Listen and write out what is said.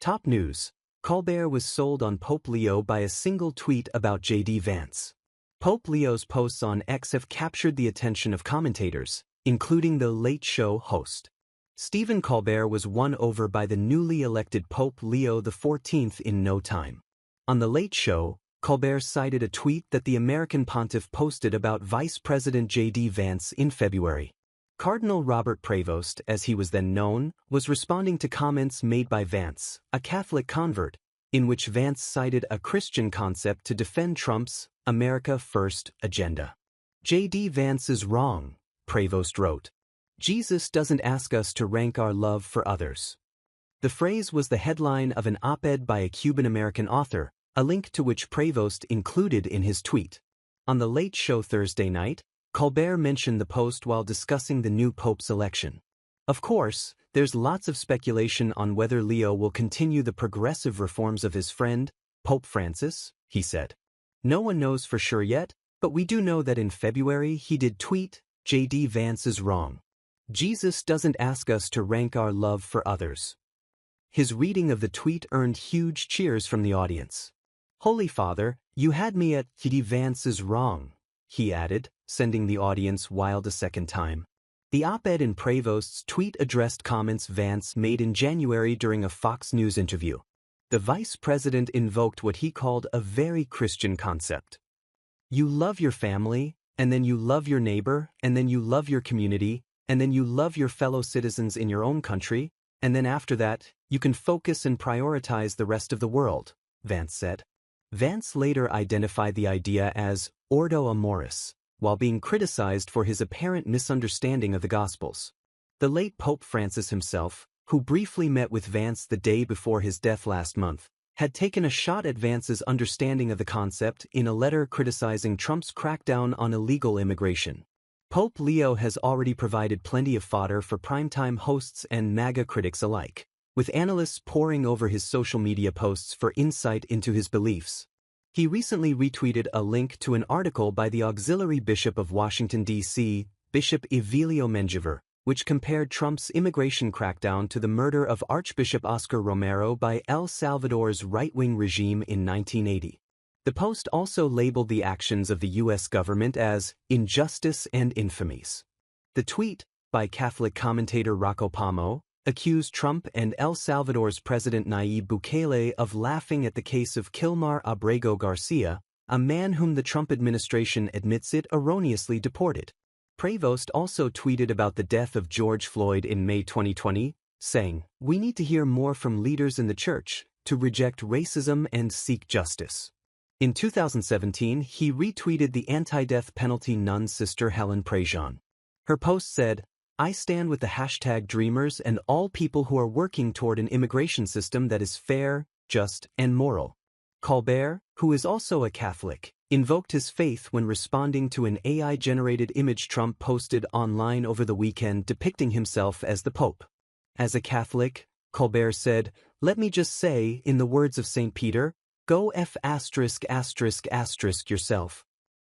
Top news: Colbert was sold on Pope Leo by a single tweet about J.D. Vance. Pope Leo's posts on X have captured the attention of commentators, including the Late Show host. Stephen Colbert was won over by the newly elected Pope Leo XIV in no time. On the Late Show, Colbert cited a tweet that the American pontiff posted about Vice President J.D. Vance in February. Cardinal Robert Prevost, as he was then known, was responding to comments made by Vance, a Catholic convert, in which Vance cited a Christian concept to defend Trump's America First agenda. J.D. Vance is wrong, Prevost wrote. Jesus doesn't ask us to rank our love for others. The phrase was the headline of an op-ed by a Cuban-American author, a link to which Prevost included in his tweet. On the Late Show Thursday night, Colbert mentioned the post while discussing the new pope's election. Of course, there's lots of speculation on whether Leo will continue the progressive reforms of his friend, Pope Francis, he said. No one knows for sure yet, but we do know that in February he did tweet, J.D. Vance is wrong. Jesus doesn't ask us to rank our love for others. His reading of the tweet earned huge cheers from the audience. Holy Father, you had me at J.D. Vance is wrong, he added, sending the audience wild a second time. The op-ed in Prevost's tweet addressed comments Vance made in January during a Fox News interview. The vice president invoked what he called a very Christian concept. You love your family, and then you love your neighbor, and then you love your community, and then you love your fellow citizens in your own country, and then after that, you can focus and prioritize the rest of the world, Vance said. Vance later identified the idea as Ordo Amoris, while being criticized for his apparent misunderstanding of the Gospels. The late Pope Francis himself, who briefly met with Vance the day before his death last month, had taken a shot at Vance's understanding of the concept in a letter criticizing Trump's crackdown on illegal immigration. Pope Leo has already provided plenty of fodder for primetime hosts and MAGA critics alike, with analysts poring over his social media posts for insight into his beliefs. He recently retweeted a link to an article by the Auxiliary Bishop of Washington, D.C., Bishop Evelio Menjivar, which compared Trump's immigration crackdown to the murder of Archbishop Oscar Romero by El Salvador's right-wing regime in 1980. The post also labeled the actions of the U.S. government as injustice and infamies. The tweet, by Catholic commentator Rocco Pomo, accused Trump and El Salvador's President Nayib Bukele of laughing at the case of Kilmar Abrego Garcia, a man whom the Trump administration admits it erroneously deported. Prevost also tweeted about the death of George Floyd in May 2020, saying, "We need to hear more from leaders in the church to reject racism and seek justice." In 2017, he retweeted the anti-death penalty nun Sister Helen Prejean. Her post said, "I stand with the #Dreamers and all people who are working toward an immigration system that is fair, just, and moral." Colbert, who is also a Catholic, invoked his faith when responding to an AI-generated image Trump posted online over the weekend depicting himself as the Pope. As a Catholic, Colbert said, "Let me just say, in the words of St. Peter, go f*** yourself.